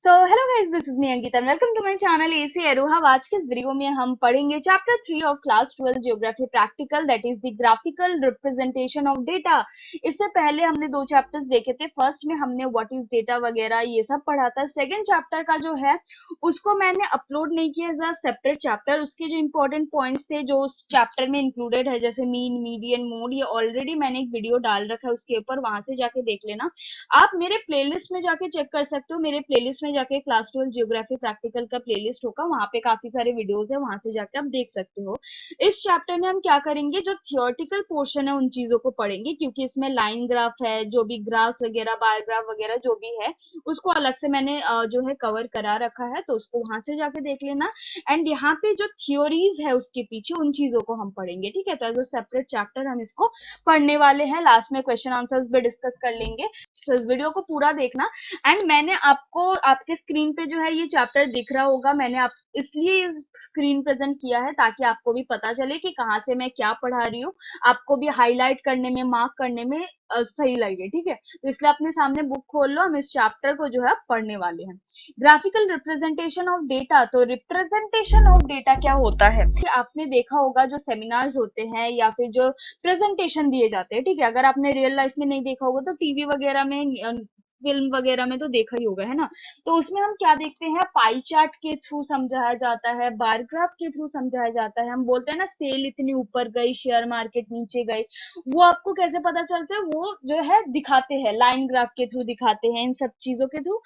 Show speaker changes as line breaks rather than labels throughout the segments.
So hello guys, this is me Ankita. Welcome to my channel एसी एरोहा। आज के इस वीडियो में हम पढ़ेंगे chapter 3 of class 12 geography practical, that is the graphical representation of data. इससे पहले हमने दो चैप्टर्स देखे थे। फर्स्ट में हमने व्हाट इज डेटा वगैरह ये सब पढ़ा था। सेकंड चैप्टर का जो है उसको मैंने अपलोड नहीं किया एज अ सेपरेट चैप्टर। उसके जो इंपॉर्टेंट पॉइंट्स थे जो उस चैप्टर में इंक्लूडेड है, जैसे मीन, मीडियन, मोड, ये ऑलरेडी मैंने एक वीडियो डाल रखा है उसके ऊपर, वहां से जाके देख लेना। आप मेरे प्लेलिस्ट में जाके चेक कर सकते हो। मेरे प्लेलिस्ट में जाके क्लास 12 जियोग्राफी प्रैक्टिकल का प्लेलिस्ट होगा, वहां पे काफी सारे वीडियोस है, वहां से जाके आप देख सकते हो। इस चैप्टर में हम क्या करेंगे, जो थियोरेटिकल पोर्शन है उन चीजों को पढ़ेंगे, क्योंकि इसमें लाइन ग्राफ है, जो भी ग्राफ्स वगैरह, बार ग्राफ वगैरह जो भी है उसको अलग से मैंने जो है कवर करा रखा है, तो उसको वहां से जाके देख लेना। एंड यहाँ पे जो थियोरीज है उसके पीछे, उन चीजों को हम पढ़ेंगे, ठीक है। तो एज अ सेपरेट चैप्टर हम इसको पढ़ने वाले हैं। लास्ट में क्वेश्चन आंसर्स भी डिस्कस कर लेंगे। तो इस वीडियो को पूरा देखना। एंड मैंने आपको, आपके स्क्रीन पे जो है ये चैप्टर दिख रहा होगा, मैंने आप इसलिए स्क्रीन प्रेजेंट किया है ताकि आपको भी पता चले कि कहाँ से मैं क्या पढ़ा रही हूँ, आपको भी हाईलाइट करने में, मार्क करने में सही लगे, ठीक है। तो इसलिए अपने सामने बुक खोल लो, हम इस चैप्टर को जो है पढ़ने वाले हैं। Graphical representation of data. तो रिप्रेजेंटेशन ऑफ डेटा क्या होता है, आपने देखा होगा जो सेमिनार्स होते हैं या फिर जो प्रेजेंटेशन दिए जाते हैं, ठीक है। अगर आपने रियल लाइफ में नहीं देखा होगा तो टीवी वगैरह में, फिल्म वगैरह में तो देखा ही होगा, है ना। तो उसमें हम क्या देखते हैं, पाई चार्ट के थ्रू समझाया जाता है, बार ग्राफ के थ्रू समझाया जाता है। हम बोलते हैं ना, सेल इतनी ऊपर गई, शेयर मार्केट नीचे गई, वो आपको कैसे पता चलता है, वो जो है दिखाते हैं, लाइन ग्राफ के थ्रू दिखाते हैं, इन सब चीजों के थ्रू।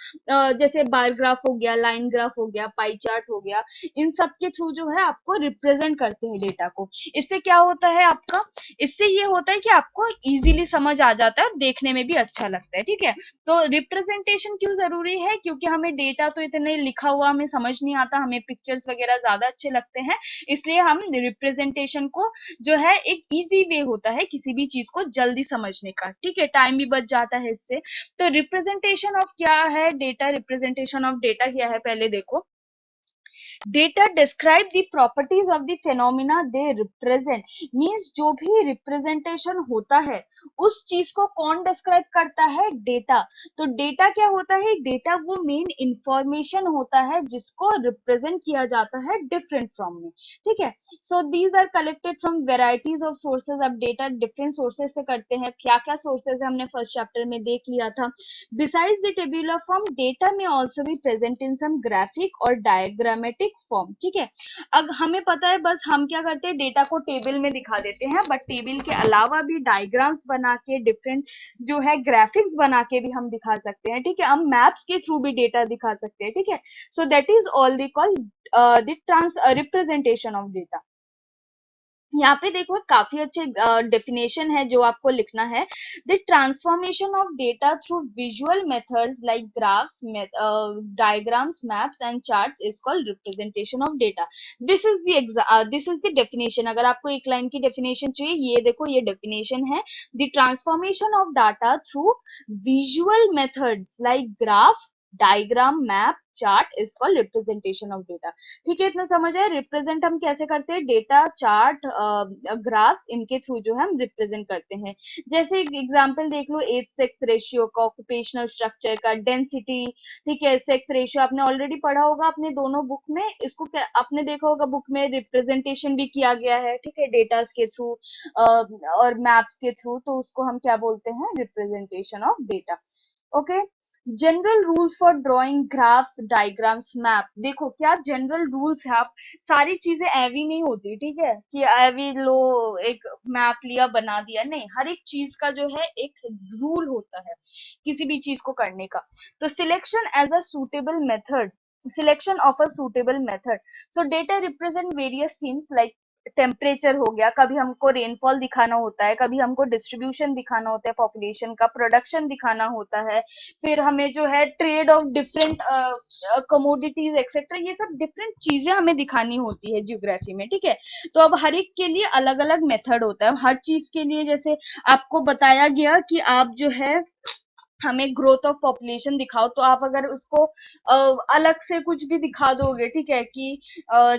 जैसे बार ग्राफ हो गया, लाइन ग्राफ हो गया, पाई चार्ट हो गया, इन सब के थ्रू जो है आपको रिप्रेजेंट करते हैं डेटा को। इससे क्या होता है आपका, इससे ये होता है कि आपको इजीली समझ आ जाता है और देखने में भी अच्छा लगता है, ठीक है। तो रिप्रेजेंटेशन क्यों जरूरी है, क्योंकि हमें डेटा तो इतने लिखा हुआ हमें समझ नहीं आता, हमें पिक्चर्स वगैरह ज्यादा अच्छे लगते हैं। इसलिए हम रिप्रेजेंटेशन को जो है, एक इजी वे होता है किसी भी चीज को जल्दी समझने का, ठीक है, टाइम भी बच जाता है इससे। तो रिप्रेजेंटेशन ऑफ क्या है डेटा, रिप्रेजेंटेशन ऑफ डेटा क्या है, पहले देखो। Data describe the properties of the phenomena they represent. Means जो भी रिप्रेजेंटेशन होता है उस चीज को कौन डिस्क्राइब करता है, डेटा। तो डेटा क्या होता है, डेटा वो मेन इंफॉर्मेशन होता है जिसको रिप्रेजेंट किया जाता है डिफरेंट फ्रॉम में, ठीक है। So these are collected from varieties of sources. अब डेटा डिफरेंट सोर्सेज से करते हैं, क्या क्या सोर्सेज है हमने फर्स्ट चैप्टर में देख लिया था। Besides the tabular form, data may also be present in some graphic और diagrammatic form, ठीक है। अब हमें पता है, बस हम क्या करते हैं, डेटा को टेबल में दिखा देते हैं, बट टेबल के अलावा भी डायग्राम्स बना के, डिफरेंट जो है ग्राफिक्स बना के भी हम दिखा सकते हैं, ठीक है। हम मैप्स के थ्रू भी डेटा दिखा सकते हैं, ठीक है। So that is all they call the trans representation of data. यहाँ पे देखो काफी अच्छे डेफिनेशन है जो आपको लिखना है। The transformation of data through visual methods like graphs, diagrams, maps and charts is called representation of data. This is the definition. अगर आपको एक लाइन की डेफिनेशन चाहिए, ये देखो, ये डेफिनेशन है। The transformation of data through visual methods like graph, diagram, map, chart is called representation of data. ठीक है, इतना समझ आया। रिप्रेजेंट हम कैसे करते हैं, डेटा, चार्ट, ग्राफ, इनके थ्रू जो है हम रिप्रेजेंट करते हैं। जैसे एक एग्जांपल देख लो, एज सेक्स रेशियो का, ऑक्यूपेशनल स्ट्रक्चर का, डेंसिटी, ठीक है। सेक्स रेशियो आपने ऑलरेडी पढ़ा होगा अपने दोनों बुक में, इसको आपने देखा होगा बुक में रिप्रेजेंटेशन भी किया गया है, ठीक है, डेटास के थ्रू और मैप्स के थ्रू। तो उसको हम क्या बोलते हैं, representation of data. Okay. General rules for drawing graphs, diagrams, map. देखो क्या जनरल रूल्स है, आप सारी चीजें एवी नहीं होती, ठीक है, कि एवी लो एक मैप लिया बना दिया, नहीं, हर एक चीज का जो है एक रूल होता है किसी भी चीज को करने का। तो selection as a suitable method, selection of a suitable method. So data represent various things like temperature हो गया, कभी हमको रेनफॉल दिखाना होता है, कभी हमको डिस्ट्रीब्यूशन दिखाना होता है पॉपुलेशन का, प्रोडक्शन दिखाना होता है, फिर हमें जो है trade off different commodities etcetera, ये सब डिफरेंट चीजें हमें दिखानी होती है ज्योग्राफी में, ठीक है। तो अब हर एक के लिए अलग अलग मेथड होता है हर चीज के लिए। जैसे आपको बताया गया कि आप जो है हमें ग्रोथ ऑफ पॉपुलेशन दिखाओ, तो आप अगर उसको अलग से कुछ भी दिखा दोगे, ठीक है, कि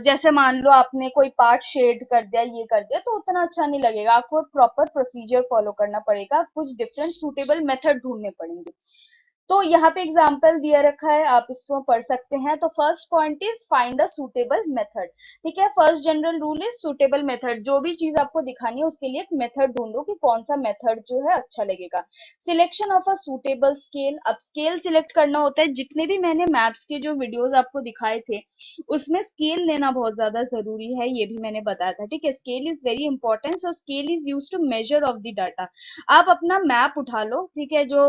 जैसे मान लो आपने कोई पार्ट शेड कर दिया, ये कर दिया, तो उतना अच्छा नहीं लगेगा। आपको प्रॉपर प्रोसीजर फॉलो करना पड़ेगा, कुछ डिफरेंट सूटेबल मेथड ढूंढने पड़ेंगे। तो यहाँ पे एग्जाम्पल दिया रखा है, आप इसको पढ़ सकते हैं। तो first point is find a suitable method. ठीक है, first general rule is suitable method. जो भी चीज आपको दिखानी है उसके लिए एक मेथड ढूंढो कि कौन सा मेथड जो है अच्छा लगेगा। Selection of a suitable scale. अब स्केल सिलेक्ट करना होता है। जितने भी मैंने मैप्स के जो वीडियोस आपको दिखाए थे उसमें स्केल लेना बहुत ज्यादा जरूरी है, ये भी मैंने बताया था। ठीक है, scale is very important. So scale is use to measure of the data. आप अपना मैप उठा लो, ठीक है, जो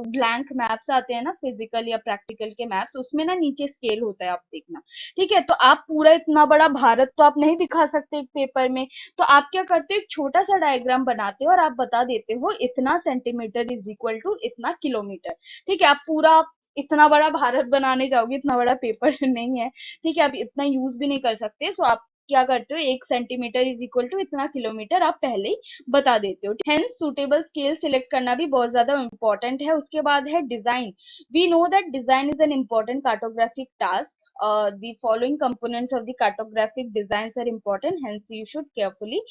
ब्लैंक मैप्स आते हैं ना, फिजिकल या प्रैक्टिकल के मैप्स, उसमें ना नीचे स्केल होता है, आप देखना। ठीक है, तो आप पूरा इतना बड़ा भारत तो आप नहीं दिखा सकते एक पेपर में। तो आप क्या करते हो, एक छोटा सा डायग्राम बनाते हो और आप बता देते हो इतना सेंटीमीटर इज इक्वल टू इतना किलोमीटर। ठीक है, आप पूरा इतना बड़ा भारत बनाने जाओगे, इतना बड़ा पेपर नहीं है। ठीक है, आप इतना यूज भी नहीं कर सकते। सो आप क्या करते हो, 1 सेंटीमीटर इज इक्वल टू इतना किलोमीटर आप पहले ही बता देते हो। हेंस सुटेबल स्केल सिलेक्ट करना भी बहुत ज्यादा इंपॉर्टेंट है। उसके बाद है design. We know that design is an important cartographic task. The following components of the cartographic design are important, hence you should carefully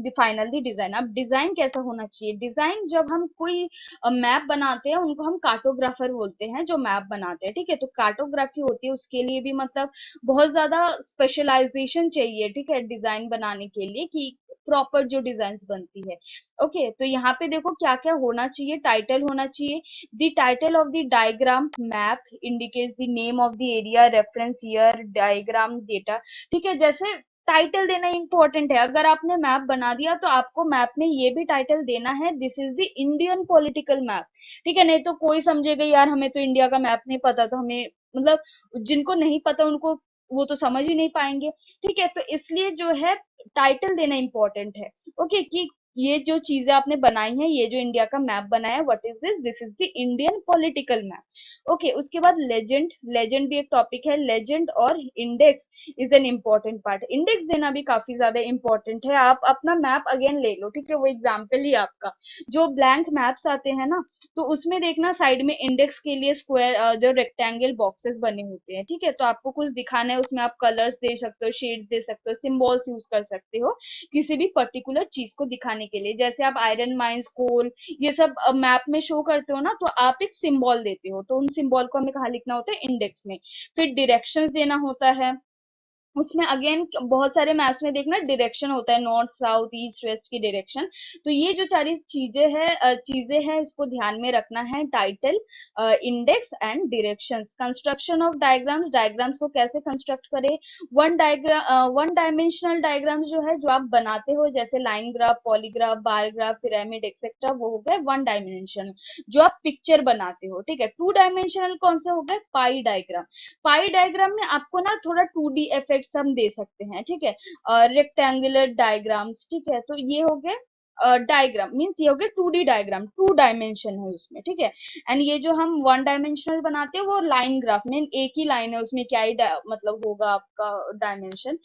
final the design. अब design कैसा होना चाहिए, डिजाइन जब हम कोई मैप बनाते हैं उनको हम कार्टोग्राफर बोलते हैं, जो मैप बनाते हैं। ठीक है, तो कार्टोग्राफी होती है, उसके लिए भी मतलब बहुत ज्यादा स्पेशलाइजेशन चाहिए। ठीक है, डिजाइन बनाने के लिए कि प्रॉपर जो डिजाइन बनती है। ओके, तो यहाँ पे देखो क्या क्या होना चाहिए। टाइटल होना चाहिए, the title of the diagram map indicates the name of the area, reference year, diagram data. ठीक है, जैसे टाइटल देना इंपॉर्टेंट है। अगर आपने मैप बना दिया तो आपको मैप में ये भी टाइटल देना है, this is the Indian political map. ठीक है, नहीं तो कोई समझेगा यार हमें तो इंडिया का मैप नहीं पता, तो हमें मतलब जिनको नहीं पता उनको वो तो समझ ही नहीं पाएंगे। ठीक है, तो इसलिए जो है टाइटल देना इंपॉर्टेंट है। ओके, कि ये जो चीजें आपने बनाई हैं, ये जो इंडिया का मैप बनाया है, what is this, this is the Indian political map. Okay, उसके बाद लेजेंड। लेजेंड भी एक टॉपिक है। लेजेंड और index is an important part. Index देना भी काफी ज्यादा इंपॉर्टेंट है। आप अपना मैप अगेन ले लो, ठीक है, वो एग्जाम्पल ही आपका जो ब्लैंक मैप्स आते हैं ना, तो उसमें देखना साइड में इंडेक्स के लिए स्क्वायर जो रेक्टेंगल बॉक्सेस बने होते हैं। ठीक है, तो आपको कुछ दिखाना है उसमें आप कलर्स दे सकते हो, शेड्स दे सकते हो, सिंबल्स यूज कर सकते हो किसी भी पर्टिकुलर चीज को दिखाने के लिए। जैसे आप आयरन माइंस, कोल, ये सब मैप में शो करते हो ना, तो आप एक सिंबल देते हो, तो उन सिंबल को हमें कहाँ लिखना होता है, इंडेक्स में। फिर डायरेक्शंस देना होता है। उसमें अगेन बहुत सारे मैथ्स में देखना डायरेक्शन होता है, नॉर्थ साउथ ईस्ट वेस्ट की डायरेक्शन। तो ये जो सारी चीजें हैं इसको ध्यान में रखना है। Title, index and directions. Construction of diagrams. Diagrams को कैसे कंस्ट्रक्ट करें। वन डायमेंशनल डायग्राम्स जो है जो आप बनाते हो, जैसे line graph, polygraph, bar graph, pyramid etcetera, वो हो गए वन डायमेंशन जो आप पिक्चर बनाते हो। ठीक है, टू डायमेंशनल कौन से हो गए, पाई डायग्राम। पाई डायग्राम में आपको ना थोड़ा 2D इफेक्ट्स हम दे सकते हैं। ठीक है, रेक्टेंगुलर डायग्राम्स। ठीक है, तो ये हो गए डायग्राम, मीन्स ये हो गया 2D डायग्राम, 2 डायमेंशन है उसमें। ठीक है, एंड ये जो हम 1 डायमेंशनल बनाते हैं वो लाइन ग्राफ में एक ही लाइन है, उसमें क्या ही मतलब होगा आपका डायमेंशन।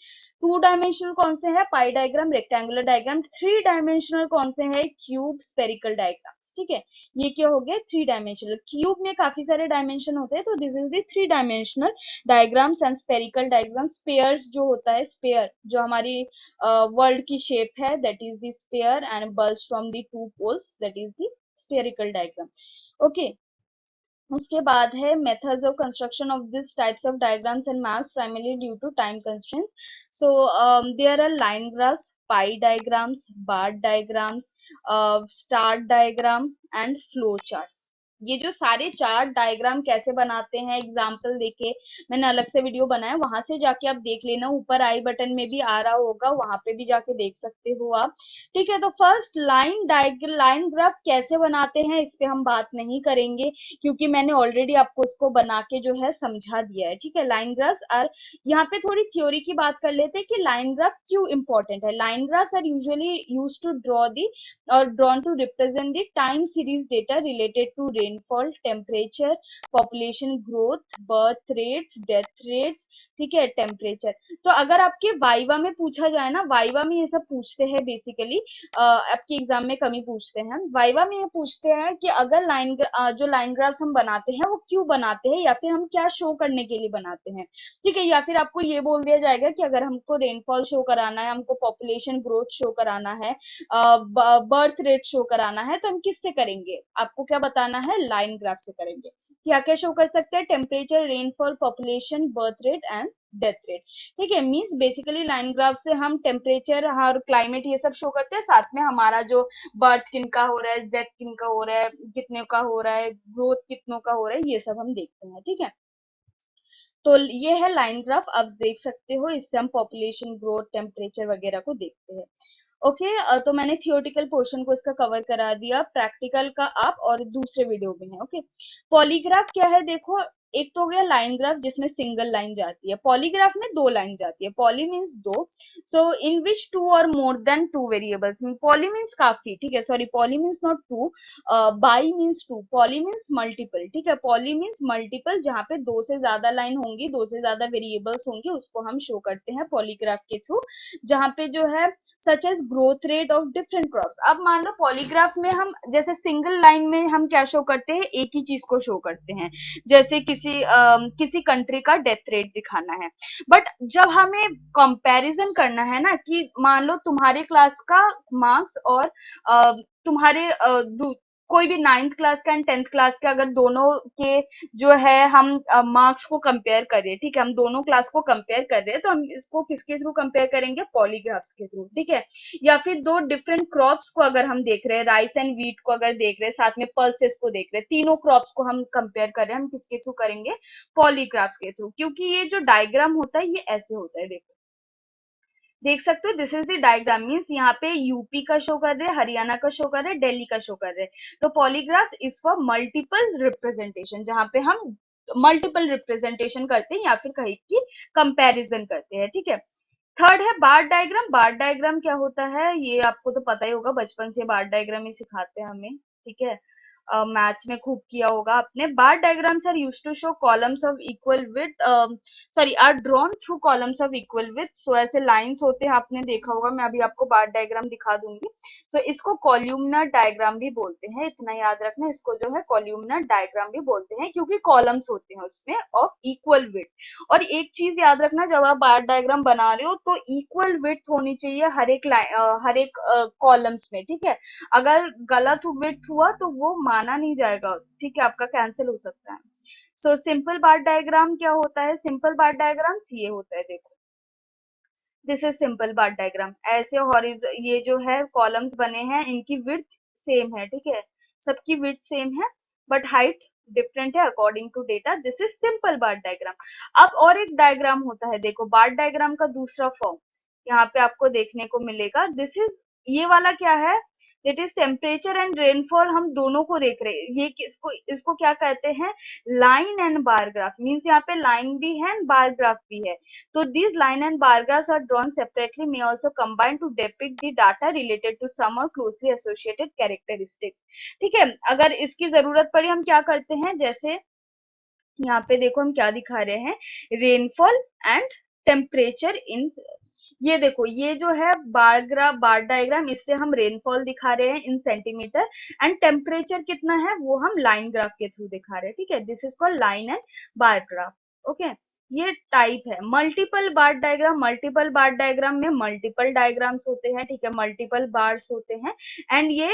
2 डायमेंशनल कौन से है, पाई डायग्राम, रेक्टेंगुलर डायग्राम। 3 डायमेंशनल कौन से है, क्यूब, स्पेरिकल डायग्राम्स। ठीक है, ये क्या हो गया 3 डायमेंशनल। क्यूब में काफी सारे डायमेंशन होते हैं, तो this is the 3 dimensional diagrams and spherical diagram. Spheres जो होता है, स्पेयर जो हमारी वर्ल्ड की शेप है, that is the sphere, and bulls from the 2 poles, that is the spherical diagram. Okay, उसके बाद है methods of construction of this types of diagrams and maps primarily due to time constraints. So there are line graphs, pie diagrams, bar diagrams, star diagram and flow charts. ये जो सारे chart diagram कैसे बनाते हैं, example देके मैंने अलग से वीडियो बनाया, वहां से जाके आप देख लेना, ऊपर आई बटन में भी आ रहा होगा, वहां पे भी जाके देख सकते हो आप। ठीक है, तो फर्स्ट लाइन ग्राफ कैसे बनाते हैं इस पे हम बात नहीं करेंगे, क्योंकि मैंने ऑलरेडी आपको इसको बना के जो है समझा दिया है। ठीक है, लाइन ग्राफ्स आर, यहाँ पे थोड़ी थ्योरी की बात कर लेते हैं कि लाइन ग्राफ क्यों इंपॉर्टेंट है। Line graphs are usually use to draw the और drawn to represent the time series data related to rainfall, temperature, population growth, birth rates, death rates. ठीक है, टेम्परेचर। तो अगर आपके वाइवा में पूछा जाए ना, वाइवा में ये सब पूछते हैं बेसिकली, आपके एग्जाम में कमी पूछते हैं, वाइवा में ये पूछते हैं कि अगर जो लाइन ग्राफ्स हम बनाते हैं वो क्यों बनाते हैं, या फिर हम क्या शो करने के लिए बनाते हैं। ठीक है, या फिर आपको ये बोल दिया जाएगा कि अगर हमको रेनफॉल शो कराना है, हमको पॉपुलेशन ग्रोथ शो कराना है, बर्थ रेट शो कराना है, तो हम किससे करेंगे, आपको क्या बताना है, लाइन ग्राफ से करेंगे। क्या क्या शो कर सकते हैं? Temperature, rainfall, population, birth rate and death rate. ठीक है, मीन्स बेसिकली लाइन ग्राफ से हम टेम्परेचर और क्लाइमेट ये सब शो करते हैं, साथ में हमारा जो बर्थ किनका हो रहा है, डेथ किनका हो रहा है, कितने का हो रहा है, ग्रोथ कितनों का हो रहा है, ये सब हम देखते हैं। ठीक है, तो ये है लाइन ग्राफ, आप देख सकते हो, इससे हम पॉपुलेशन, ग्रोथ, टेम्परेचर वगैरह को देखते हैं। ओके, तो मैंने थियोटिकल पोर्शन को इसका कवर करा दिया, प्रैक्टिकल का आप और दूसरे वीडियो में है। ओके, पॉलीग्राफ क्या है? देखो, एक तो हो गया लाइन ग्राफ जिसमें सिंगल लाइन जाती है, पॉलीग्राफ में दो लाइन जाती है। पॉली मीन्स दो, सो इन विच टू और more than two variables, poly means काफी, ठीक है, sorry, poly means not two, bi means two, poly means multiple. ठीक है, पॉली मीन्स मल्टीपल, जहां पे दो से ज्यादा लाइन होंगी, दो से ज्यादा वेरिएबल्स होंगे, उसको हम शो करते हैं पॉलीग्राफ के थ्रू। जहां पे जो है such as growth rate of different crops. अब मान लो पॉलीग्राफ में हम जैसे सिंगल लाइन में हम क्या शो करते हैं? एक ही चीज को शो करते हैं, जैसे किसी कंट्री का डेथ रेट दिखाना है। बट जब हमें कंपैरिजन करना है ना, कि मान लो तुम्हारे क्लास का मार्क्स और तुम्हारे कोई भी नाइन्थ क्लास का एंड टेंथ क्लास का, अगर दोनों के जो है हम मार्क्स को कंपेयर करें, ठीक है, हम दोनों क्लास को कंपेयर कर रहे हैं, तो हम इसको किसके थ्रू कंपेयर करेंगे? पॉलीग्राफ्स के थ्रू। ठीक है, या फिर दो डिफरेंट क्रॉप्स को अगर हम देख रहे हैं, राइस एंड व्हीट को अगर देख रहे हैं, साथ में पल्सेस को देख रहे हैं, तीनों क्रॉप्स को हम कंपेयर कर रहे हैं, हम किसके थ्रू करेंगे? पॉलीग्राफ्स के थ्रू। क्योंकि ये जो डायग्राम होता है ये ऐसे होता है, देखो, देख सकते हो, this is the diagram, means यहाँ पे यूपी का शो कर रहे हैं, हरियाणा का शो कर रहे हैं, दिल्ली का शो कर रहे हैं। तो पॉलीग्राफ्स इज फॉर मल्टीपल रिप्रेजेंटेशन, जहां पे हम मल्टीपल रिप्रेजेंटेशन करते हैं या फिर कहीं की कंपैरिजन करते हैं। ठीक है, थर्ड है बार डायग्राम। बार डायग्राम क्या होता है? ये आपको तो पता ही होगा, बचपन से बार डायग्राम ही सिखाते हैं हमें। ठीक है, मैथ्स में खूब किया होगा आपने। Bar diagrams are used to show columns of equal width, sorry, are drawn through columns of equal width. So ऐसे लाइंस होते हैं, आपने देखा होगा, मैं अभी आपको बार डायग्राम दिखा दूंगी। सो इसको कॉल्यूमनर डायग्राम भी बोलते हैं, इतना याद रखना, इसको जो है कॉल्यूमनर डायग्राम भी बोलते हैं, क्योंकि कॉलम्स होते हैं उसमें ऑफ इक्वल विड्थ। और एक चीज याद रखना, जब आप बार डायग्राम बना रहे हो तो इक्वल विड्थ होनी चाहिए हर एक कॉलम्स में। ठीक है, अगर गलत विड्थ हुआ तो वो माना नहीं जाएगा, ठीक है, आपका कैंसिल हो सकता है। सो सिंपल बार डायग्राम क्या होता है? सिंपल बार डायग्राम्स ये होता है, देखो, this is simple bar diagram. ऐसे ये जो है कॉलम्स बने हैं, इनकी विड्थ सेम है, ठीक है, सबकी विड्थ सेम है, बट हाइट डिफरेंट है according to data. This is simple bar diagram. अब और एक डायग्राम होता है, देखो, बार डायग्राम का दूसरा फॉर्म यहाँ पे आपको देखने को मिलेगा। दिस इज, ये वाला क्या है? It is temperature and rainfall, हम दोनों को देख रहे हैं। ये किसको, इसको क्या कहते हैं? Line and bar graph. Means यहाँ पे लाइन भी है एंड बार ग्राफ भी है। तो these line and bar graphs are drawn separately, may also combine to depict the data related to some or closely associated characteristics। ठीक है, अगर इसकी जरूरत पड़ी हम क्या करते हैं, जैसे यहाँ पे देखो हम क्या दिखा रहे हैं, रेनफॉल एंड टेम्परेचर इन, ये देखो, ये जो है बार डायग्राम, इससे हम रेनफॉल दिखा रहे हैं इन सेंटीमीटर, एंड टेम्परेचर कितना है वो हम लाइन ग्राफ के थ्रू दिखा रहे हैं। ठीक है, this is called line and bar graph. Okay, ये टाइप है मल्टीपल बार डायग्राम। मल्टीपल बार डायग्राम में मल्टीपल डायग्राम्स होते हैं, ठीक है, मल्टीपल बार्स होते हैं, एंड ये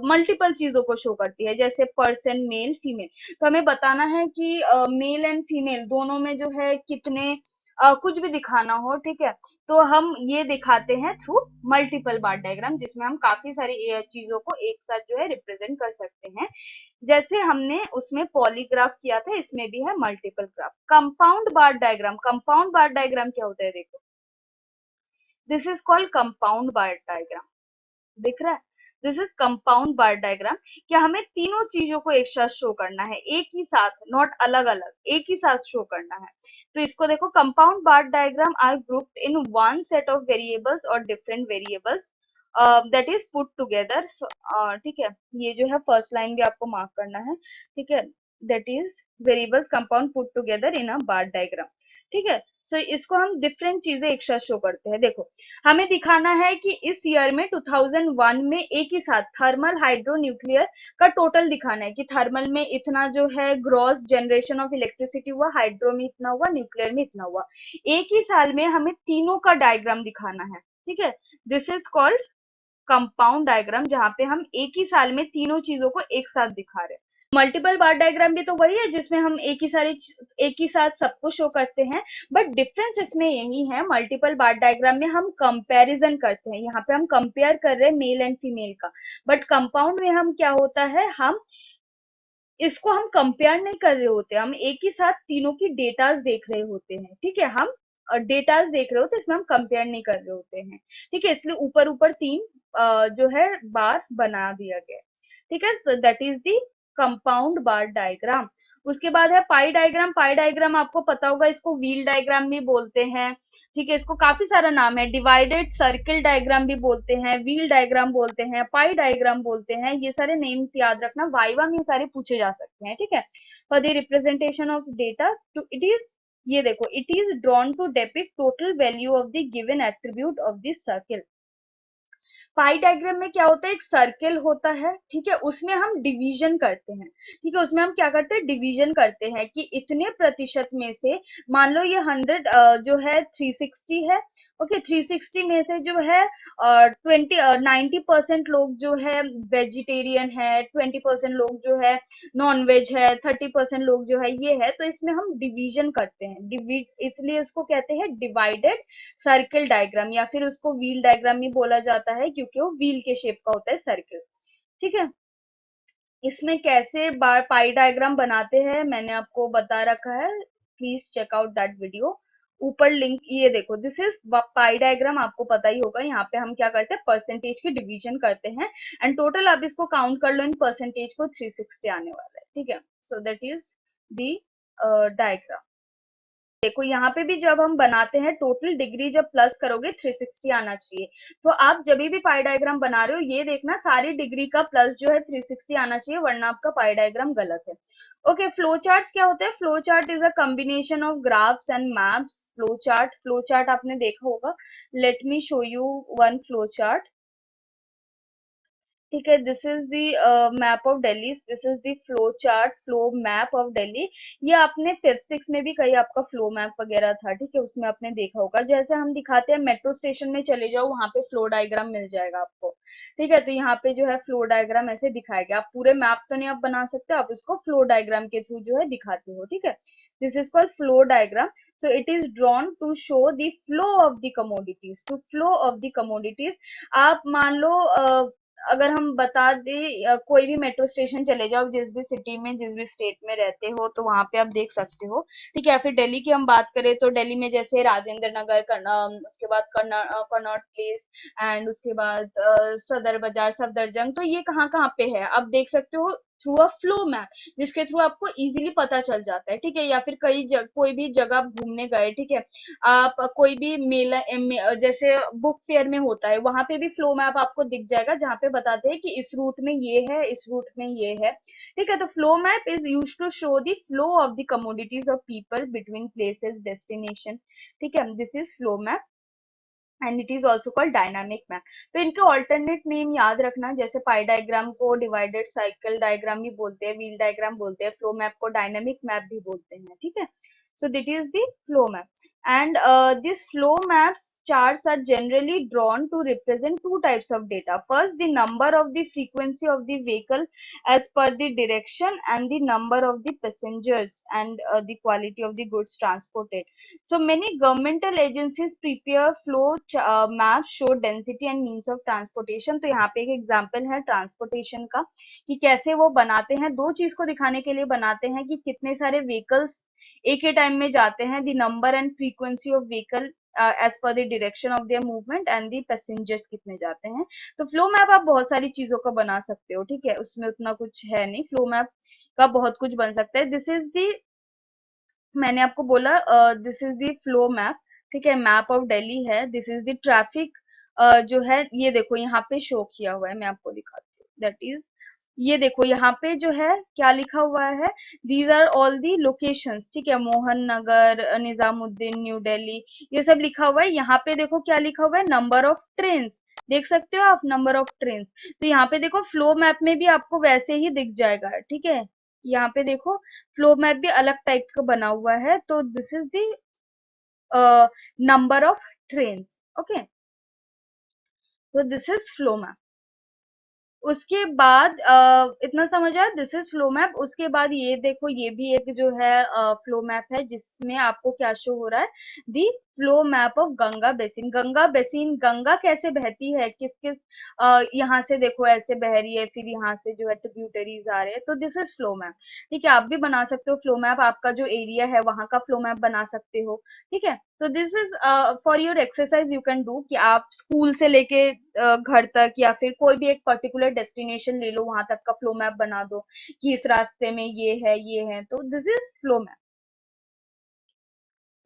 मल्टीपल चीजों को शो करती है, जैसे पर्सन, मेल, फीमेल। तो हमें बताना है कि मेल एंड फीमेल दोनों में जो है कितने कुछ भी दिखाना हो, ठीक है, तो हम ये दिखाते हैं थ्रू मल्टीपल बार डायग्राम, जिसमें हम काफी सारी चीजों को एक साथ जो है रिप्रेजेंट कर सकते हैं। जैसे हमने उसमें पॉलीग्राफ किया था, इसमें भी है multiple graph. Compound bar diagram, compound bar diagram क्या होता है? देखो, this is called compound bar diagram, दिख रहा है? This is compound bar diagram. क्या हमें तीनों चीजों को एक साथ शो करना है, एक ही साथ, नॉट अलग अलग, एक ही साथ शो करना है। तो इसको देखो, compound bar diagram are grouped in one set of variables और different variables that is put together. ठीक है, ये जो है फर्स्ट लाइन भी आपको मार्क करना है, ठीक है, that is variables compound put together in a bar diagram. ठीक है, सो इसको हम डिफरेंट चीजें एक साथ शो करते हैं। देखो, हमें दिखाना है कि इस ईयर में 2001 में एक ही साथ थर्मल, हाइड्रो, न्यूक्लियर का टोटल दिखाना है, कि थर्मल में इतना जो है ग्रॉस जनरेशन ऑफ इलेक्ट्रिसिटी हुआ, हाइड्रो में इतना हुआ, न्यूक्लियर में इतना हुआ। एक ही साल में हमें तीनों का डायग्राम दिखाना है। ठीक है, this is called compound diagram, जहां पे हम एक ही साल में तीनों चीजों को एक साथ दिखा रहे हैं। मल्टीपल बार डायग्राम भी तो वही है जिसमें हम एक ही साथ सबको शो करते हैं, बट डिफरेंस इसमें यही है, मल्टीपल बार डायग्राम में हम कंपैरिजन करते हैं, यहाँ पे हम कंपेयर कर रहे हैं मेल एंड फीमेल का, बट कंपाउंड में हम क्या होता है, हम इसको हम कंपेयर नहीं कर रहे होते, हम एक ही साथ तीनों की डेटास देख रहे होते हैं, ठीक है, हम डेटास देख रहे होते हैं, इसमें हम कंपेयर नहीं कर रहे होते हैं, ठीक है, इसलिए ऊपर ऊपर तीन जो है बार बना दिया गया है, ठीक है, so that is the compound bar diagram. उसके बाद है पाई डायग्राम। पाई डायग्राम आपको पता होगा, इसको व्हील डायग्राम भी बोलते हैं, ठीक है, इसको काफी सारा नाम है, डिवाइडेड सर्किल डायग्राम भी बोलते हैं, व्हील डायग्राम बोलते हैं, पाई डायग्राम बोलते हैं, ये सारे नेम्स याद रखना, वाइवा में ये सारे पूछे जा सकते हैं, ठीक है। For the representation of data to it is, ये देखो, it is drawn to depict total value of the given attribute of this circle. Pie diagram में क्या होता है, एक सर्किल होता है, ठीक है, उसमें हम डिवीजन करते हैं, ठीक है, उसमें हम क्या करते हैं, डिवीजन करते हैं कि इतने प्रतिशत में से, मान लो ये 100 जो है 360 है, ओके, 360 में से जो है 90% लोग जो है वेजिटेरियन है, 20% लोग जो है नॉन वेज है, 30% लोग जो है ये है, तो इसमें हम डिवीजन करते हैं, इसलिए इसको कहते हैं डिवाइडेड सर्किल डायग्राम, या फिर उसको व्हील डायग्राम भी बोला जाता है क्योंकि वो व्हील के शेप का होता है सर्किल, ठीक है। इसमें कैसे बार पाई डायग्राम बनाते हैं मैंने आपको बता रखा है, please check out that video, ऊपर लिंक, ये देखो, दिस इज पाई डायग्राम, आपको पता ही होगा, यहाँ पे हम क्या करते हैं, परसेंटेज की डिवीजन करते हैं, एंड टोटल आप इसको काउंट कर लो, इन परसेंटेज को 360 आने वाला है, ठीक है, so that is the diagram. देखो यहाँ पे भी जब हम बनाते हैं, टोटल डिग्री जब प्लस करोगे 360 आना चाहिए, तो आप जब भी पाई डायग्राम बना रहे हो ये देखना सारी डिग्री का प्लस जो है 360 आना चाहिए, वरना आपका पाई डायग्राम गलत है। ओके, फ्लो चार्ट्स क्या होते हैं, flow chart is a combination of graphs and maps. Flow chart आपने देखा होगा, let me show you one flow chart, ठीक है, this is the map of Delhi, this is the flow chart, flow map of Delhi. ये आपने fifth six में भी कहीं आपका फ्लो मैप वगैरह था, ठीक है, उसमें आपने देखा होगा, जैसे हम दिखाते हैं मेट्रो स्टेशन में चले जाओ, वहां पे फ्लो डायग्राम मिल जाएगा आपको, ठीक है, तो यहाँ पे जो है फ्लो डायग्राम ऐसे दिखाया गया, आप पूरे मैप तो नहीं आप बना सकते, आप इसको फ्लो डायग्राम के थ्रू जो है दिखाते हो, ठीक है, this is called flow diagram. So it is drawn to show the flow of the commodities, to flow of the commodities. आप मान लो अगर हम बता दें, कोई भी मेट्रो स्टेशन चले जाओ, जिस भी सिटी में, जिस भी स्टेट में रहते हो, तो वहां पे आप देख सकते हो, ठीक है, फिर दिल्ली की हम बात करें तो दिल्ली में जैसे राजेंद्र नगर, उसके बाद कनॉट प्लेस, एंड उसके बाद सदर बाजार, सफदरजंग, तो ये कहाँ कहाँ पे है आप देख सकते हो, थ्रू अ फ्लो मैप, जिसके थ्रू आपको इजीली पता चल जाता है, ठीक है, या फिर कोई भी जगह आप घूमने गए, ठीक है, आप कोई भी मेला जैसे बुक फेयर में होता है, वहां पे भी फ्लो मैप आपको दिख जाएगा, जहाँ पे बताते हैं कि इस रूट में ये है, इस रूट में ये है, ठीक है, तो flow map is use to show the flow of the commodities of people between places destination, ठीक है, this is flow map and it is also called dynamic map. तो इनके ऑल्टरनेट नेम याद रखना, जैसे पाई डायग्राम को divided cycle diagram भी बोलते हैं, व्हील डायग्राम बोलते हैं, फ्लो मैप को डायनामिक मैप भी बोलते हैं, ठीक है, so that is the flow map, and these flow maps charts are generally drawn to represent two types of data. First, the number of the frequency of the vehicle as per the direction, and the number of the passengers, and the quality of the goods transported. So many governmental agencies prepare maps show density and means of transportation. तो यहाँ पे एक example है transportation का, कि कैसे वो बनाते हैं, दो चीज को दिखाने के लिए बनाते हैं कि कितने सारे व्हीकल्स एक ही टाइम में जाते हैं, the number and frequency of vehicle as per the direction of their movement, and the passengers कितने जाते हैं। तो फ्लो मैप आप बहुत सारी चीजों का बना सकते हो, ठीक है, उसमें उतना कुछ है नहीं, फ्लो मैप का बहुत कुछ बन सकता है। दिस इज दी, मैंने आपको बोला, this is the flow map, ठीक है, मैप ऑफ दिल्ली है, दिस इज द ट्रैफिक जो है, ये देखो यहाँ पे शो किया हुआ है, मैं आपको दिखाती हूँ, दैट इज, ये देखो यहाँ पे जो है क्या लिखा हुआ है, these are all the locations, ठीक है, मोहन नगर, निजामुद्दीन, न्यू दिल्ली, ये सब लिखा हुआ है। यहाँ पे देखो क्या लिखा हुआ है, नंबर ऑफ ट्रेन्स, देख सकते हो आप, नंबर ऑफ ट्रेन्स। तो यहाँ पे देखो फ्लो मैप में भी आपको वैसे ही दिख जाएगा, ठीक है, यहाँ पे देखो फ्लो मैप भी अलग टाइप का बना हुआ है, तो this is the number of trains, okay, तो दिस इज फ्लो मैप। उसके बाद इतना समझ आया, दिस इज फ्लो मैप। उसके बाद ये देखो, ये भी एक जो है फ्लो मैप है, जिसमें आपको क्या शो हो रहा है, the flow map of Ganga basin. Ganga basin, Ganga कैसे बहती है, किस किस यहाँ से देखो ऐसे बह रही है, फिर यहाँ से जो है ट्रिब्यूटरीज आ रहे हैं, तो दिस इज फ्लो मैप। ठीक है, आप भी बना सकते हो फ्लो मैप, आपका जो एरिया है वहां का फ्लो मैप बना सकते हो। ठीक है, तो this is for your exercise, you can do कि आप स्कूल से लेके घर तक या फिर कोई भी एक पर्टिकुलर डेस्टिनेशन ले लो, वहां तक का फ्लो मैप बना दो कि इस रास्ते में ये है, तो दिस इज फ्लो मैप।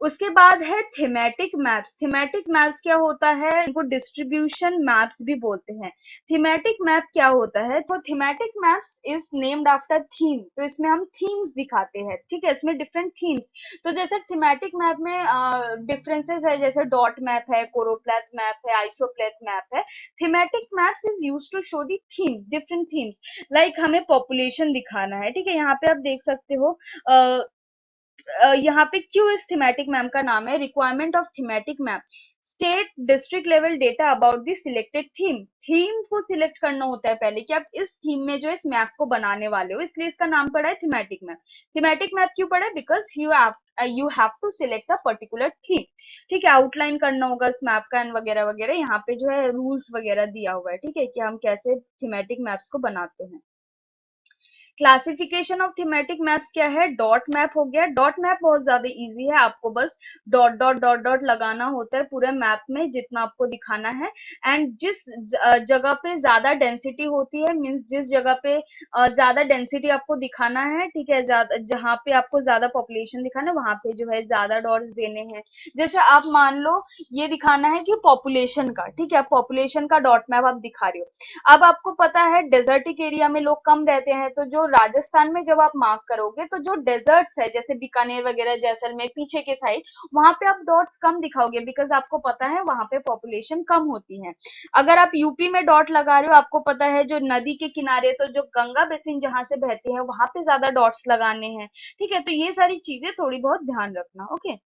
उसके बाद है थीमेटिक मैप्स। थीमेटिक मैप्स क्या होता है, इनको डिस्ट्रीब्यूशन मैप्स भी बोलते हैं। थीमेटिक मैप क्या होता है, तो thematic maps is named after theme, तो इसमें हम थीम्स दिखाते हैं। ठीक है, इसमें डिफरेंट थीम्स, तो जैसे थीमेटिक मैप में डिफरेंसेस है, जैसे डॉट मैप है, कोरोप्लेथ मैप है, आइसोप्लेथ मैप है। Thematic maps is use to show the themes, different themes. Like हमें पॉपुलेशन दिखाना है, ठीक है, यहाँ पे आप देख सकते हो यहाँ पे क्यों इस थीमेटिक मैप का नाम है, requirement of thematic map, state district level data about the selected theme. Theme को सिलेक्ट करना होता है पहले कि आप इस थीम में जो इस मैप को बनाने वाले हो, इसलिए इसका नाम पड़ा है थीमेटिक मैप। थीमेटिक मैप क्यों पड़ा है, because you have to select a particular theme. ठीक है, आउटलाइन करना होगा इस मैप का एंड वगैरह वगैरह, यहाँ पे जो है रूल्स वगैरह दिया हुआ है। ठीक है, कि हम कैसे थीमेटिक मैप्स को बनाते हैं। क्लासिफिकेशन ऑफ थीमेटिक मैप्स क्या है, डॉट मैप हो गया। डॉट मैप बहुत ज्यादा इजी है, आपको बस डॉट डॉट डॉट डॉट लगाना होता है पूरे मैप में जितना आपको दिखाना है। एंड जिस जगह पे ज्यादा डेंसिटी होती है, मीन्स जिस जगह पे ज्यादा डेंसिटी आपको दिखाना है, ठीक है, ज्यादा जहाँ पे आपको ज्यादा पॉपुलेशन दिखाना है, वहां पे जो है ज्यादा डॉट्स देने हैं। जैसे आप मान लो ये दिखाना है कि पॉपुलेशन का, ठीक है, पॉपुलेशन का डॉट मैप आप दिखा रहे हो। अब आपको पता है डेजर्टिक एरिया में लोग कम रहते हैं, तो जो राजस्थान में जब आप मार्क करोगे, तो जो डेजर्ट्स है जैसे बीकानेर वगैरह, जैसलमेर पीछे के साइड, वहां पे आप डॉट्स कम दिखाओगे, बिकॉज आपको पता है वहां पे पॉपुलेशन कम होती है। अगर आप यूपी में डॉट लगा रहे हो, आपको पता है जो नदी के किनारे, तो जो गंगा बेसिन जहां से बहती है, वहां पे ज्यादा डॉट्स लगाने हैं। ठीक है, तो ये सारी चीजें थोड़ी बहुत ध्यान रखना। Okay,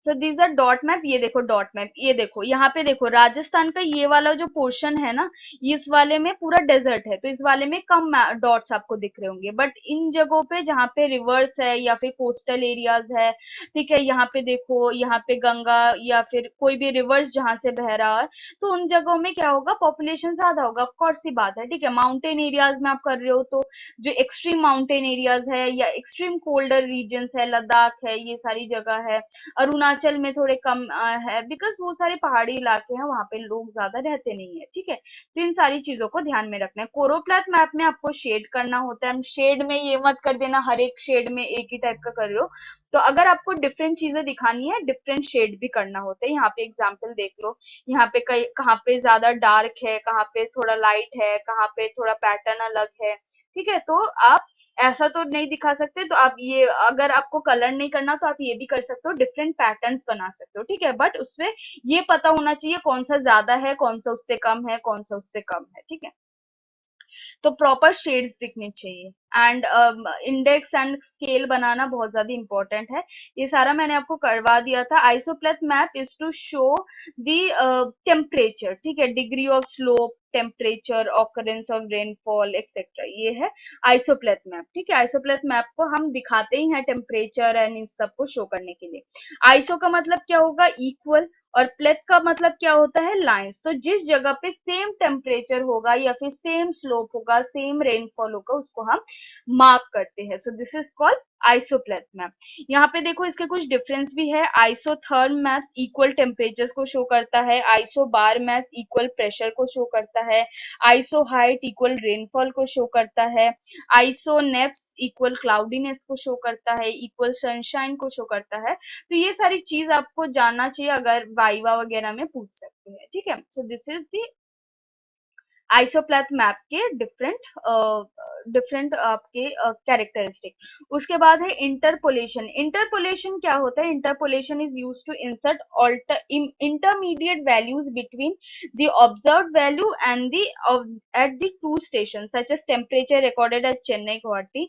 so these R dot map. ये देखो डॉट मैप, ये देखो यहाँ पे देखो राजस्थान का ये वाला जो पोर्शन है ना, इस वाले में पूरा डेजर्ट है, तो इस वाले में कम डॉट्स आपको दिख रहे होंगे, बट इन जगहों पे जहाँ पे रिवर्स है या फिर कोस्टल एरियाज है, ठीक है, यहाँ पे देखो, यहाँ पे गंगा या फिर कोई भी रिवर्स जहाँ से बह रहा है, तो उन जगहों में क्या होगा, पॉपुलेशन ज्यादा होगा, ऑफकोर्स सी बात है। ठीक है, माउंटेन एरियाज में आप कर रहे हो, तो जो एक्सट्रीम माउंटेन एरियाज है या एक्सट्रीम कोल्डर रीजन है, लद्दाख है, ये सारी जगह है। अरुणाचल में थोड़े कम है, बिकॉज वो सारे पहाड़ी इलाके हैं, वहां पे लोग ज्यादा रहते नहीं है। ठीक है, तो इन सारी चीजों को ध्यान में रखना है। कोरोप्लाथ मैप में आपको शेड करना होता है, शेड में ये मत कर देना हर एक शेड में एक ही टाइप का कर रहे हो, तो अगर आपको डिफरेंट चीजें दिखानी है, डिफरेंट शेड भी करना होता है। यहाँ पे एग्जाम्पल देख लो, यहाँ पे कहीं कहाँ पे ज्यादा डार्क है, कहाँ पे थोड़ा लाइट है, कहाँ पे थोड़ा पैटर्न अलग है। ठीक है, तो आप ऐसा तो नहीं दिखा सकते, तो आप ये, अगर आपको कलर नहीं करना तो आप ये भी कर सकते हो, डिफरेंट पैटर्न्स बना सकते हो। ठीक है, बट उसमें ये पता होना चाहिए कौन सा ज्यादा है, कौन सा उससे कम है, कौन सा उससे कम है। ठीक है, तो प्रॉपर शेड्स दिखने चाहिए। एंड इंडेक्स एंड स्केल बनाना बहुत ज्यादा इंपॉर्टेंट है। ये सारा मैंने आपको करवा दिया था। Isopleth map is to show the temperature, ठीक है, degree of slope, temperature, occurrence of rainfall etcetera, ये है आइसोप्लेथ मैप। ठीक है, आइसोप्लेथ मैप को हम दिखाते ही हैं टेम्परेचर एंड इन सब को शो करने के लिए। आइसो का मतलब क्या होगा, इक्वल, और प्लेथ का मतलब क्या होता है, लाइंस। तो जिस जगह पे सेम टेम्परेचर होगा या फिर सेम स्लोप होगा, सेम रेनफॉल होगा, उसको हम मार्क करते हैं। So this is called isopleth map. यहाँ पे देखो इसके कुछ डिफरेंस भी है। आइसोथर्म मैप्स इक्वल टेम्परेचर को शो करता है, isobar maps equal pressure को शो करता है, आइसो हाइट इक्वल रेनफॉल को शो करता है, आइसो नेप्स इक्वल क्लाउडीनेस को शो करता है, इक्वल सनशाइन को शो करता है। तो ये सारी चीज आपको जानना चाहिए, अगर वाइवा वगैरह में पूछ सकते हैं। ठीक है, so this is the isopleth map के डिफरेंट डिफरेंट आपके कैरेक्टरिस्टिक। उसके बाद है इंटरपोलेशन। इंटरपोलेशन क्या होता है, interpolation is use to insert intermediate values between the observe value and the at the two station such as temperature recorded at Chennai Guwahati.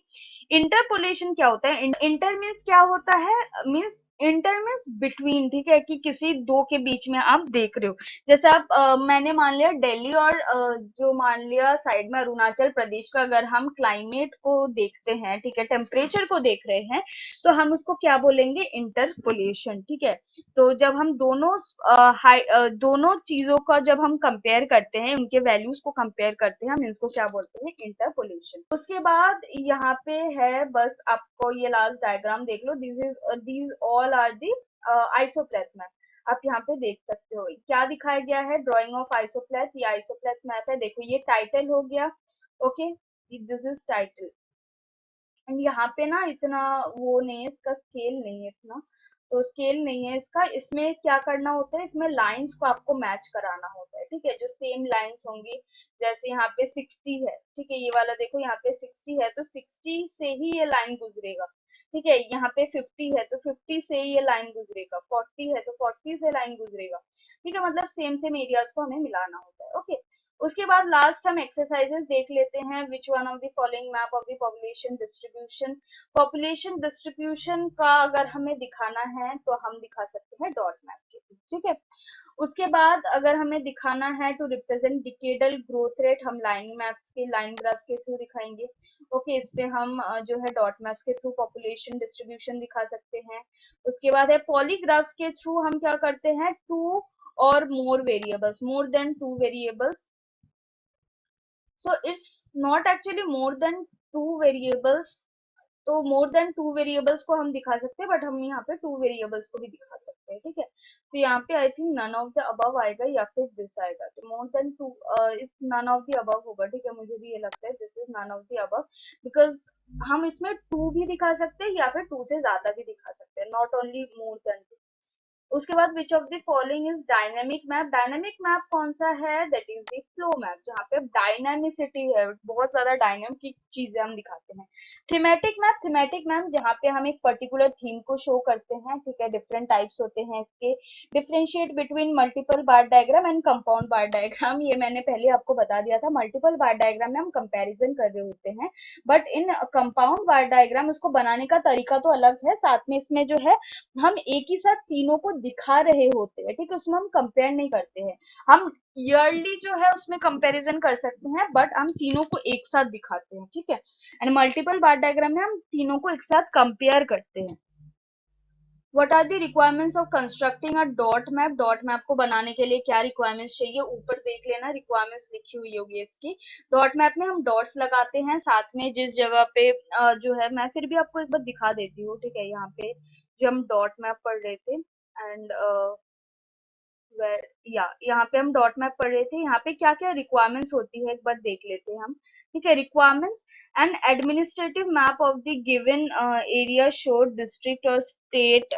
Interpolation क्या होता है, इंटर मीन्स क्या होता है, मीन्स इंटर मीन्स बिटवीन, ठीक है, कि किसी दो के बीच में आप देख रहे हो। जैसे आप मैंने मान लिया दिल्ली और जो मान लिया साइड में अरुणाचल प्रदेश का अगर हम क्लाइमेट को देखते हैं, ठीक है, टेम्परेचर को देख रहे हैं, तो हम उसको क्या बोलेंगे, इंटरपोलेशन, ठीक है। तो जब हम दोनों चीजों का जब हम कंपेयर करते हैं, उनके वैल्यूज को कंपेयर करते हैं, हम इसको क्या बोलते हैं, इंटरपोलेशन। उसके बाद यहाँ पे है, बस आपको ये लास्ट डायग्राम देख लो, these all are the isopleth map. आप यहाँ पे देख सकते हो क्या दिखाया गया है, ड्राइंग ऑफ आइसोप्लेथ, ये आइसोप्लेथ मैप है। देखो ये टाइटल हो गया, okay, this is title. And यहाँ पे ना इतना वो नहीं है, इसका स्केल नहीं है इतना, तो स्केल नहीं है इसका। इसमें क्या करना होता है, इसमें लाइंस को आपको मैच कराना होता है, ठीक है, जो सेम लाइंस होंगी। जैसे यहाँ पे 60 है, ठीक है, ये वाला देखो यहाँ पे 60 है, तो 60 से ही ये लाइन गुजरेगा, ठीक है। यहाँ पे 50 है तो 50 से ही ये लाइन गुजरेगा, 40 है तो 40 से लाइन गुजरेगा, ठीक है। मतलब सेम सेम एरियाज को हमें मिलाना होता है, ओके। उसके बाद लास्ट हम एक्सरसाइजेस देख लेते हैं। Which one of the following map of the population distribution का अगर हमें दिखाना है तो हम दिखा सकते हैं डॉट मैप के थ्रू, ठीक है। उसके बाद अगर हमें दिखाना है to represent decadal growth rate, हम लाइन ग्राफ्स के थ्रू दिखाएंगे, ओके। इसमें हम जो है डॉट मैप्स के थ्रू पॉपुलेशन डिस्ट्रीब्यूशन दिखा सकते हैं। उसके बाद है पॉलीग्राफ्स के थ्रू हम क्या करते हैं, टू और मोर variables, more than two variables, so it's not actually more than two variables, तो मोर देन टू वेरिएबल्स को हम दिखा सकते हैं, बट हम यहाँ पे टू वेरिएबल्स को भी दिखा सकते हैं, ठीक है। तो यहाँ पे I think none of the above आएगा या फिर दिस आएगा, तो मोर देन टू इस नन ऑफ द अबव होगा, ठीक है, मुझे भी ये लगता है this is none of the above, because हम इसमें टू भी दिखा सकते हैं या फिर टू से ज्यादा भी दिखा सकते हैं, नॉट ओनली मोर देन। उसके बाद which of the following is dynamic map, dynamic map कौन सा है, that is the flow map, जहाँ पे डायनामिसिटी है, बहुत ज्यादा डायनामिक चीजें हम दिखाते हैं। थीमेटिक मैप जहाँ पे हम एक पर्टिकुलर थीम को शो करते हैं, ठीक है, डिफरेंट टाइप्स होते हैं इसके। Differentiate between multiple bar diagram and compound bar diagram, ये मैंने पहले आपको बता दिया था। मल्टीपल बार डायग्राम में हम कंपेरिजन कर रहे होते हैं, but in compound bar diagram उसको बनाने का तरीका तो अलग है, साथ में इसमें जो है हम एक ही साथ तीनों को दिखा रहे होते हैं, ठीक है, उसमें हम कंपेयर नहीं करते हैं। हम ईयरली जो है उसमें कंपैरिजन कर सकते हैं, बट हम तीनों को एक साथ दिखाते हैं, ठीक है। एंड मल्टीपल बार डायग्राम में हम तीनों को एक साथ कंपेयर करते हैं। What are the requirements of constructing a dot map, dot map को बनाने के लिए क्या रिक्वायरमेंट्स चाहिए, ऊपर देख लेना, रिक्वायरमेंट्स लिखी हुई होगी इसकी। डॉट मैप में हम डॉट्स लगाते हैं, साथ में जिस जगह पे जो है, मैं फिर भी आपको एक बार दिखा देती हूँ, ठीक है। यहाँ पे जो हम डॉट मैप पढ़ रहे थे, एंड या यहाँ पे हम डॉट मैप पढ़ रहे थे, यहाँ पे क्या क्या रिक्वायरमेंट्स होती है एक बार देख लेते हैं हम, ठीक है। Requirements and administrative map of the given area show district और स्टेट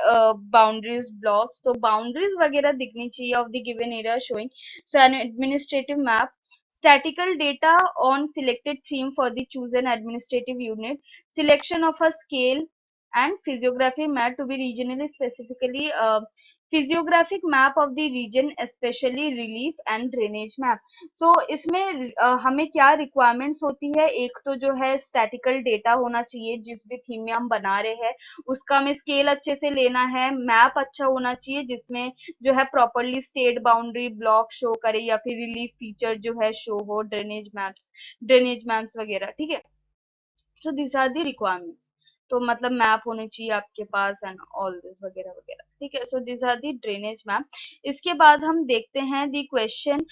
बाउंड्रीज ब्लॉक्स, तो बाउंड्रीज वगैरह दिखनी चाहिए of the given area showing, so N administrative map. Statical data on selected theme for the chosen administrative unit, selection of a scale and physiography map to be regionally specifically physiographic map of the region especially relief and drainage map। so इसमें हमें क्या requirements होती है, एक तो जो है statical data होना चाहिए, जिस भी थीम में हम बना रहे हैं उसका हमें स्केल अच्छे से लेना है, मैप अच्छा होना चाहिए जिसमें जो है properly state boundary block show करे या फिर रिलीफ फीचर जो है शो हो, ड्रेनेज मैप्स वगैरह, ठीक है। So this are the requirements, तो मतलब मैप होने चाहिए आपके पास एंड ऑल दिस वगैरह वगैरह, ठीक है। So this are the drainage map. इसके बाद हम देखते हैं the question,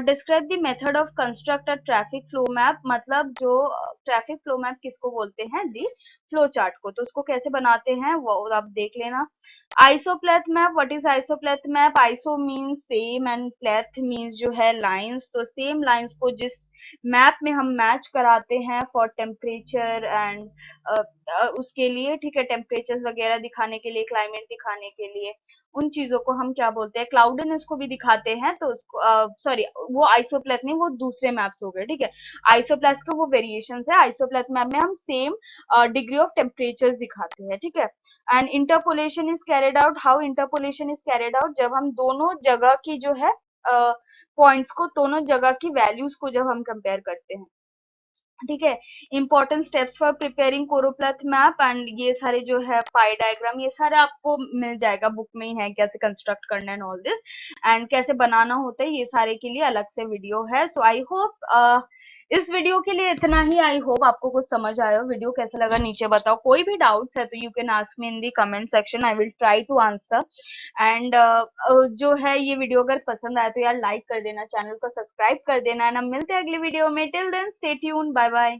describe the method of construct a traffic flow map, मतलब जो ट्रैफिक फ्लो मैप किसको बोलते हैं, दी फ्लो चार्ट को, तो उसको कैसे बनाते हैं वो आप देख लेना। Isopleth map, what is isopleth map, iso means same and pleth means जो है लाइंस, तो सेम लाइंस को जिस मैप में हम मैच कराते हैं फॉर टेम्परेचर एंड उसके लिए, ठीक है, टेम्परेचर वगैरह दिखाने के लिए, क्लाइमेट दिखाने के लिए, उन चीजों को हम क्या बोलते हैं, क्लाउडनेस को भी दिखाते हैं, तो उसको सॉरी वो आइसोप्लेथ नहीं, वो दूसरे मैप्स हो गए, ठीक है। आइसोप्लेथ के वो वेरिएशन है, आइसोप्लेथ मैप में हम सेम डिग्री ऑफ टेम्परेचर दिखाते हैं, ठीक है। And interpolation is carried out, how interpolation is carried out, जब हम दोनों जगह की जो है पॉइंट्स को, दोनों जगह की वैल्यूज को जब हम कंपेयर करते हैं, ठीक है। Important steps for preparing choropleth map and ये सारे जो है पाई डायग्राम ये सारे आपको मिल जाएगा, बुक में ही है, कैसे कंस्ट्रक्ट करना है ऑल दिस, एंड कैसे बनाना होता है, ये सारे के लिए अलग से वीडियो है। सो आई होप इस वीडियो के लिए इतना ही। आई होप आपको कुछ समझ आया हो। वीडियो कैसा लगा नीचे बताओ। कोई भी डाउट्स है तो you can ask me in the comment section, I will try to answer. And जो है ये वीडियो अगर पसंद आए तो यार लाइक कर देना, चैनल को सब्सक्राइब कर देना, ना मिलते हैं अगली वीडियो में। Till then stay tune, bye bye.